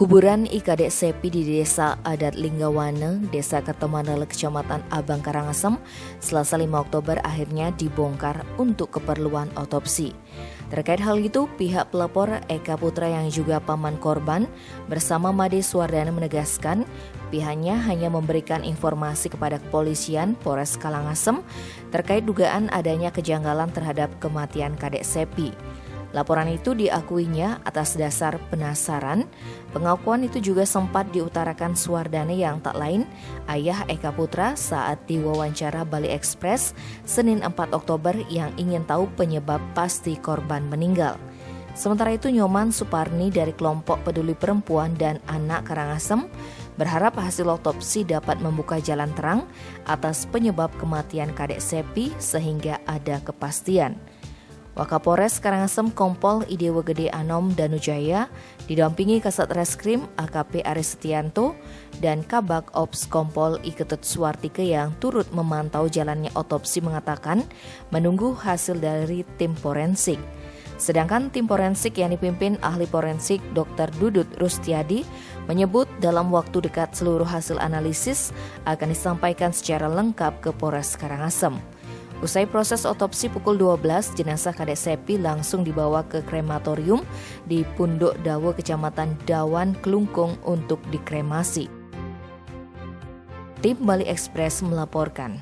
Kuburan IKD Sepi di Desa Adat Linggawane, Desa Kertomanele, Kecamatan Abang Karangasem, Selasa 5 Oktober akhirnya dibongkar untuk keperluan otopsi. Terkait hal itu, pihak pelapor Eka Putra yang juga paman korban bersama Made Suwardana menegaskan pihaknya hanya memberikan informasi kepada kepolisian Polres Karangasem terkait dugaan adanya kejanggalan terhadap kematian Kadek Sepi. Laporan itu diakuinya atas dasar penasaran. Pengakuan itu juga sempat diutarakan Suwardana yang tak lain ayah Eka Putra saat diwawancara Bali Express Senin 4 Oktober yang ingin tahu penyebab pasti korban meninggal. Sementara itu Nyoman Suparni dari kelompok peduli perempuan dan anak Karangasem berharap hasil otopsi dapat membuka jalan terang atas penyebab kematian Kadek Sepi sehingga ada kepastian. Wakapolres Karangasem Kompol Idewo Gede Anom Danujaya didampingi Kasat Reskrim AKP Aris Setianto dan Kabak Ops Kompol I Ketut Suwartike yang turut memantau jalannya otopsi mengatakan menunggu hasil dari tim forensik. Sedangkan tim forensik yang dipimpin ahli forensik Dr. Dudut Rustiadi menyebut dalam waktu dekat seluruh hasil analisis akan disampaikan secara lengkap ke Polres Karangasem. Usai proses otopsi pukul 12, jenazah Kadek Sepi langsung dibawa ke krematorium di Punduk Dawo, Kecamatan Dawan, Kelungkung untuk dikremasi. Tim Bali Express melaporkan.